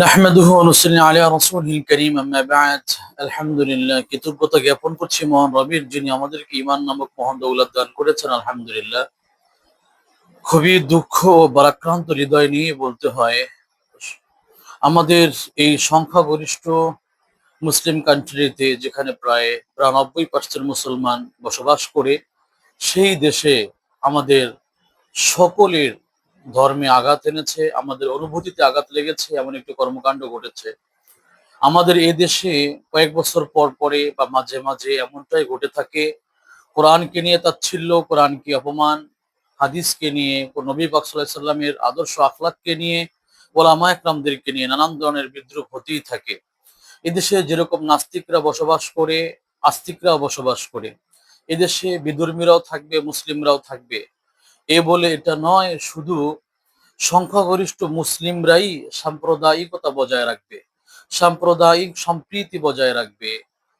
নাহমাদুহু ওয়া নুসাল্লি আলা রাসূলিল কারীম আম্মা বা'দ। আলহামদুলিল্লাহ, কৃতজ্ঞতা জ্ঞাপন করছি মহান রবের, যিনি আমাদেরকে ঈমান নামক মহান দৌলত দান করেছেন। আলহামদুলিল্লাহ, খুবই দুঃখ ও ভারাক্রান্ত হৃদয় নিয়ে বলতে হয়, আমাদের এই সংখ্যাগরিষ্ঠ মুসলিম কান্ট্রিতে, যেখানে প্রায় ৯২% মুসলমান বসবাস করে, সেই দেশে আমাদের সকলের ধর্মে আঘাত এনেছে, আমাদের অনুভূতিতে আঘাত লেগেছে, এমন একটি কর্মকাণ্ড ঘটেছে। আমাদের এই দেশে কয়েক বছর পর পরে বা মাঝে মাঝে এমনটাই ঘটে থাকে, কোরআনকে নিয়ে তাচ্ছিল্য, কোরআনকে অপমান, হাদিসকে নিয়ে, নবী পাক সাল্লাল্লাহু আলাইহি সাল্লামের আদর্শ আখলাককে নিয়ে, ওলামা একরামদেরকে নিয়ে নানান ধরনের বিদ্রুপ হতেই থাকে। এদেশে যেরকম নাস্তিকরা বসবাস করে, আস্তিকরাও বসবাস করে, এদেশে বিধর্মীরাও থাকবে, মুসলিমরাও থাকবে। এ বলে এটা নয় শুধু সংখ্যাগরিষ্ঠ মুসলিমরাই সাম্প্রদায়িকতা বজায় রাখবে, সাম্প্রদায়িক সম্প্রীতি বজায় রাখবে,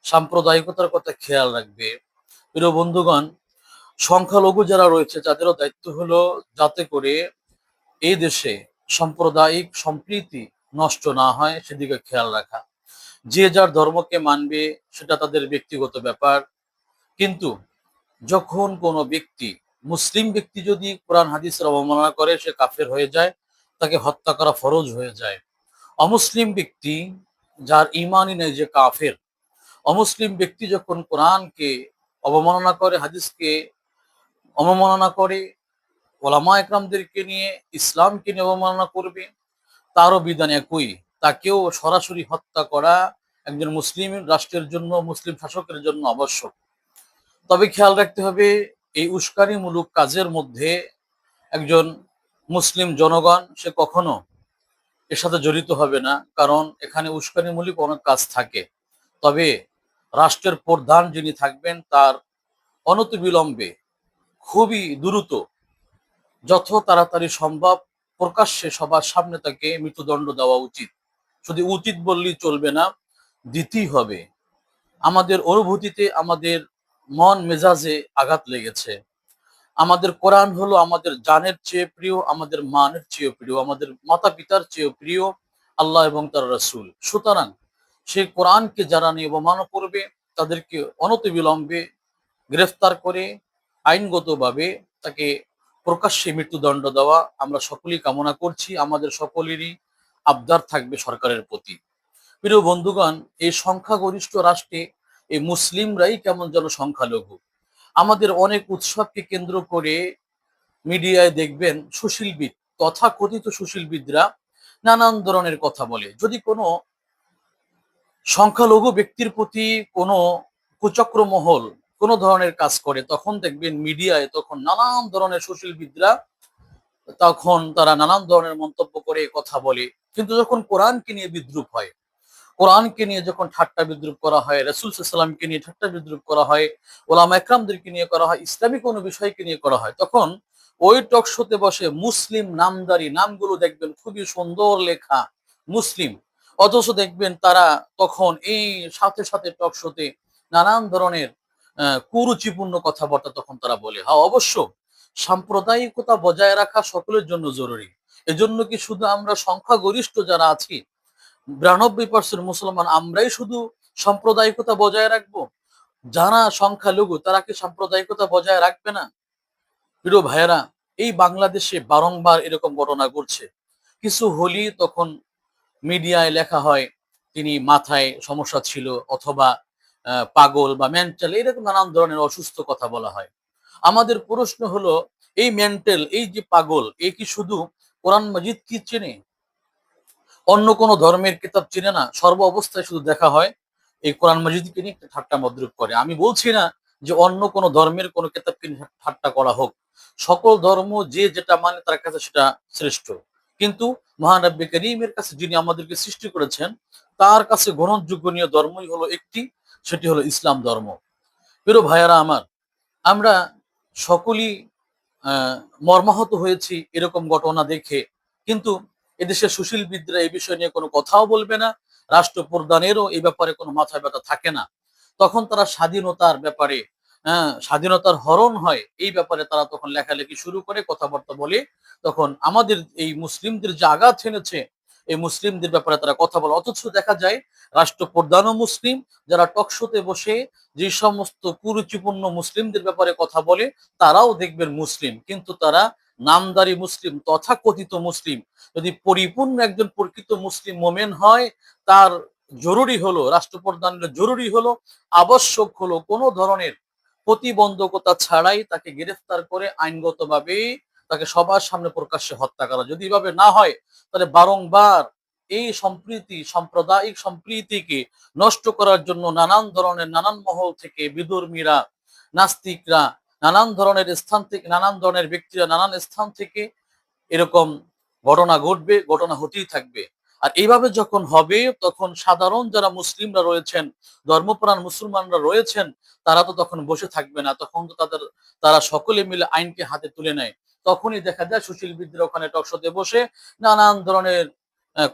সাম্প্রদায়িকতার কথা খেয়াল রাখবে। প্রিয় বন্ধুগণ, সংখ্যালঘু যারা রয়েছে তাদেরও দায়িত্ব হলো যাতে করে এই দেশে সাম্প্রদায়িক সম্প্রীতি নষ্ট না হয় সেদিকে খেয়াল রাখা। যে যার ধর্মকে মানবে, সেটা তাদের ব্যক্তিগত ব্যাপার। কিন্তু যখন কোনো ব্যক্তি, মুসলিম ব্যক্তি যদি কোরআন হাদিসের অবমাননা করে, সে কাফের হয়ে যায়, তাকে হত্যা করা ফরজ হয়ে যায়। অমুসলিম ব্যক্তি, যার ইমানই নেই, যে কাফের, অমুসলিম ব্যক্তি যখন কোরআনকে অবমাননা করে, হাদিসকে অবমাননা করে, ওলামা একরামদেরকে নিয়ে, ইসলামকে নিয়ে অবমাননা করবে, তারও বিধান একই। তাকেও সরাসরি হত্যা করা একজন মুসলিম রাষ্ট্রের জন্য, মুসলিম শাসকের জন্য আবশ্যক। তবে খেয়াল রাখতে হবে, এই উস্কানিমূলক কাজের মধ্যে একজন মুসলিম জনগণ সে কখনো এর সাথে জড়িত হবে না, কারণ এখানে উস্কানিমূলক অনেক কাজ থাকে। তবে রাষ্ট্রের প্রধান যিনি থাকবেন, তার অনতিবিলম্বে, খুবই দ্রুত, যত তাড়াতাড়ি সম্ভব প্রকাশ্যে সবার সামনে তাকে মৃত্যুদণ্ড দেওয়া উচিত। শুধু উচিত বললেই চলবে না, দিতেই হবে। আমাদের অনুভূতিতে, আমাদের মন মেজাজে আঘাত লেগেছে। আমাদের কোরআন হলো আমাদের জানের চেয়ে প্রিয়, আমাদের মানের চেয়ে প্রিয়, আমাদের মাতা পিতার চেয়ে প্রিয় আল্লাহ এবং তার রাসূল। সুতরাং সেই কোরআনকে যারা নিয়ে অবমাননা করবে, তাদেরকে অনতিবিলম্বে গ্রেফতার করে আইনগতভাবে তাকে প্রকাশ্যে মৃত্যুদণ্ড দেওয়া আমরা সকলেই কামনা করছি। আমাদের সকলেরই আবদার থাকবে সরকারের প্রতি। প্রিয় বন্ধুগণ, এই সংখ্যাগরিষ্ঠ রাষ্ট্রে এই মুসলিমরাই কেমন যেন সংখ্যালঘু। আমাদের অনেক উৎসবকে কেন্দ্র করে মিডিয়ায় দেখবেন সুশীলবিদ, তথাকথিত সুশীলবিদরা নানান ধরনের কথা বলে। যদি কোনো সংখ্যালঘু ব্যক্তির প্রতি কোনো কুচক্র মহল কোনো ধরনের কাজ করে, তখন দেখবেন মিডিয়ায় তখন নানান ধরনের সুশীলবিদরা, তখন তারা নানান ধরনের মন্তব্য করে, কথা বলে। কিন্তু যখন কোরআনকে নিয়ে বিদ্রুপ হয়, কোরআনকে নিয়ে যখন ঠাট্টা বিদ্রুপ করা হয়, রাসূল সাল্লাল্লাহু আলাইহি ওয়াসাল্লামকে নিয়ে ঠাট্টা বিদ্রুপ করা হয়, ওলামা একরামদেরকে নিয়ে করা হয়, ইসলামিক কোনো বিষয়কে নিয়ে করা হয়, তখন ওই টক শোতে বসে মুসলিম নামদারি নামগুলো দেখবেন খুবই সুন্দর লেখা মুসলিম, অথচ দেখবেন তারা তখন এই সাথে সাথে টক শোতে নানান ধরনের কুরুচিপূর্ণ কথাবার্তা তখন তারা বলে। হ্যাঁ, অবশ্য সাম্প্রদায়িকতা বজায় রাখা সকলের জন্য জরুরি। এজন্য কি শুধু আমরা সংখ্যাগরিষ্ঠ যারা আছি, ৯২% মুসলমান, আমরাই শুধু সাম্প্রদায়িকতা বজায় রাখবো? যারা সংখ্যালঘু তারা কি সাম্প্রদায়িকতা বজায় রাখবে না? প্রিয় ভাইয়েরা, এই বাংলাদেশে বারংবার এরকম ঘটনা ঘটছে। কিছু হলি তখন মিডিয়ায় লেখা হয় তিনি মাথায় সমস্যা ছিল, অথবা পাগল বা মেন্টাল, এরকম নানান ধরনের অসুস্থ কথা বলা হয়। আমাদের প্রশ্ন হলো, এই মেন্টাল, এই যে পাগল, এ কি শুধু কোরআন মাজিদ কি চেনে? অন্য কোনো ধর্মের কিতাব চিনে না? সর্ব অবস্থায় শুধু দেখা হয় এই কোরআন মাজিদকে নিয়ে একটা ঠাট্টা মতরূপ করে। আমি বলছি না যে অন্য কোনো ধর্মের কোনো কিতাবকে নিয়ে ঠাট্টা করা হোক। সকল ধর্ম যে যেটা মানে তার কাছে সেটা শ্রেষ্ঠ। কিন্তু মহান রব্বে কারীমের কাছে, যিনি আমাদেরকে সৃষ্টি করেছেন, তার কাছে গ্রহণযোগ্য ধর্মই হলো একটি, সেটি হলো ইসলাম ধর্ম। প্রিয় ভাইয়ারা আমার, আমরা সকলেই আহ মর্মাহত হয়েছি এরকম ঘটনা দেখে। কিন্তু এদেশের সুশীলবিদরা এই বিষয় নিয়ে কোনো কথাও বলবে না, রাষ্ট্রপ্রধানেরও এই ব্যাপারে কোনো মাথা ব্যথা থাকে না। তখন তারা স্বাধীনতার ব্যাপারে, স্বাধীনতার হরণ হয় এই ব্যাপারে তারা তখন লেখালেখি শুরু করে, কথাবার্তা বলে। তখন আমাদের এই মুসলিমদের যে আঘাত এনেছে, এই মুসলিমদের ব্যাপারে তারা কথা বলে, অথচ দেখা যায় রাষ্ট্রপ্রধানও মুসলিম, যারা টকশোতে বসে যে সমস্ত কুরুচিপূর্ণ মুসলিমদের ব্যাপারে কথা বলে তারাও দেখবেন মুসলিম, কিন্তু তারা নামদারি মুসলিম, তথাকথিত মুসলিম। যদি পরিপূর্ণ একজন প্রকৃত মুসলিম মোমেন হয়, তার জরুরি হলো, রাষ্ট্রপ্রধানের জরুরি হলো, আবশ্যক হলো কোনো ধরনের প্রতিবন্ধকতা ছাড়াই তাকে গ্রেফতার করে আইনগতভাবে তাকে সবার সামনে প্রকাশ্যে হত্যা করা। যদি এভাবে না হয়, তাহলে বারংবার এই সম্প্রীতি, সাম্প্রদায়িক সম্প্রীতিকে নষ্ট করার জন্য নানান ধরনের, নানান মহল থেকে বিধর্মীরা, নাস্তিকরা, নানান ধরনের স্থান থেকে, নানান ধরনের ব্যক্তিরা নানান স্থান থেকে এরকম ঘটনা ঘটবে, ঘটনা হতেই থাকবে। আর এইভাবে যখন হবে, তখন সাধারণ যারা মুসলিমরা রয়েছেন, ধর্মপ্রাণ মুসলমানরা রয়েছেন, তারা তো তখন বসে থাকবে না, তখন তো তারা সকলে মিলে আইনকে হাতে তুলে নেয়। তখনই দেখা যায় সুশীলবিদরা ওখানে টকশোতে বসে নানান ধরনের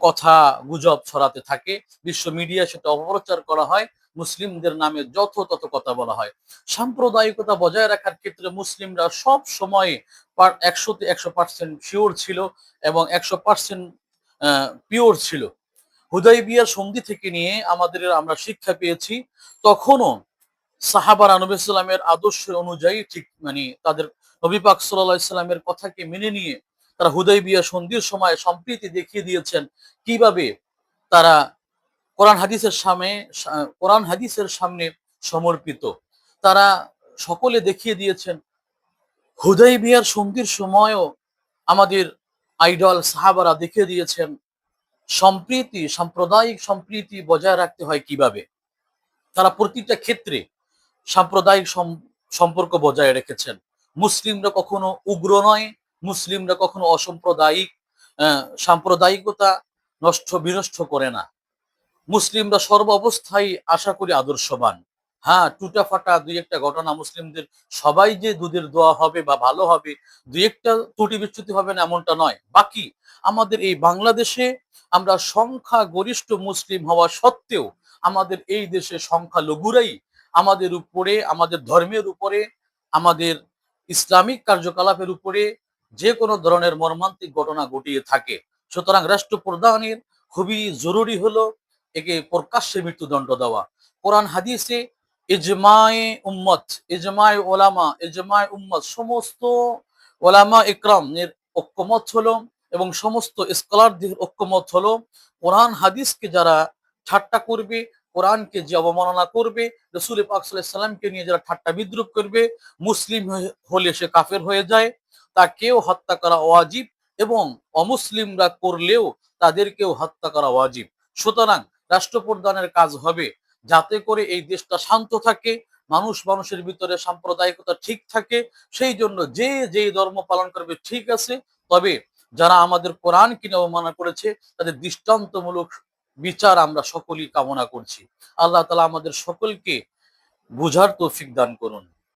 কথা গুজব ছড়াতে থাকে, বিশ্ব মিডিয়া সেটা অপপ্রচার করা হয়, মুসলিমদের নামে যত তত কথা বলা হয়। সাম্প্রদায়িকতা বজায় রাখার ক্ষেত্রে মুসলিমরা সব সময় 100% শিওর ছিল এবং 100% পিওর ছিল। হুদাইবিয়ার সন্ধি থেকে নিয়ে আমরা শিক্ষা পেয়েছি, তখনও সাহাবারা নবী সাল্লামের আদর্শ অনুযায়ী ঠিক মানে তাদের নবী পাক সাল্লাল্লাহু আলাইহি সাল্লামের কথাকে মেনে নিয়ে তারা হুদাইবিয়া সন্ধির সময় সম্প্রীতি দেখিয়ে দিয়েছেন। কিভাবে তারা কোরআন হাদিসের সামনে সমর্পিত, তারা সকলে দেখিয়ে দিয়েছেন। হুদাইবিয়ার সন্ধির সময়ও আমাদের আইডল সাহাবারা দেখিয়ে দিয়েছেন সম্প্রীতি, সাম্প্রদায়িক সম্প্রীতি বজায় রাখতে হয় কিভাবে। তারা প্রতিটা ক্ষেত্রে সাম্প্রদায়িক সম্পর্ক বজায় রেখেছেন। মুসলিমরা কখনো উগ্র নয়, মুসলিমরা কখনো অসাম্প্রদায়িক সাম্প্রদায়িকতা বিনষ্ট করে না। মুসলিমরা সর্ব অবস্থায় আশা করি আদর্শবান। হ্যাঁ, টুটা ফাটা দুই একটা ঘটনা মুসলিমদের, সবাই যে দুধের দোয়া হবে বা ভালো হবে, দুই একটা ত্রুটি বিচ্যুতি হবে না এমনটা নয়। বাকি আমাদের এই বাংলাদেশে আমরা সংখ্যা গরিষ্ঠ মুসলিম হওয়া সত্ত্বেও আমাদের এই দেশে সংখ্যালঘুরাই আমাদের উপরে, আমাদের ধর্মের উপরে, আমাদের ইসলামিক কার্যকলাপের উপরে যে কোনো ধরনের মর্মান্তিক ঘটনা ঘটিয়ে থাকে। সুতরাং রাষ্ট্রপ্রধানের খুবই জরুরি হলো একে প্রকাশ্যে মৃত্যুদণ্ড দেওয়া। কোরআন হাদিসে ইজমায়ে উম্মত, ইজমায়ে ওলামা, ইজমায়ে উম্মত, সমস্ত ওলামা ইকরামের ঐক্যমত হলো এবং সমস্ত স্কলারদের ঐক্যমত হলো, কোরআন হাদিসকে যারা ঠাট্টা করবে, কোরআনকে যে অবমাননা করবে, রাসূল পাক সাল্লাল্লাহু আলাইহি সাল্লামকে নিয়ে যারা ঠাট্টা বিদ্রূপ করবে, মুসলিম হলে সে কাফের হয়ে যায়, তাকেও হত্যা করা ওয়াজিব এবং অমুসলিমরা করলেও তাদেরকেও হত্যা করা ওয়াজিব। সুতরাং রাষ্ট্রপ্রধানের কাজ হবে যাতে করে এই দেশটা শান্ত থাকে, মানুষ মানুষের ভিতরে সাম্প্রদায়িকতা ঠিক থাকে। সেই জন্য যে যেই ধর্ম পালন করবে ঠিক আছে, তবে যারা আমাদের কোরআন কিনে অবমাননা করেছে তাদের দৃষ্টান্তমূলক বিচার আমরা সকলেই কামনা করছি। আল্লাহ তাআলা আমাদের সকলকে বুঝার তৌফিক দান করুন।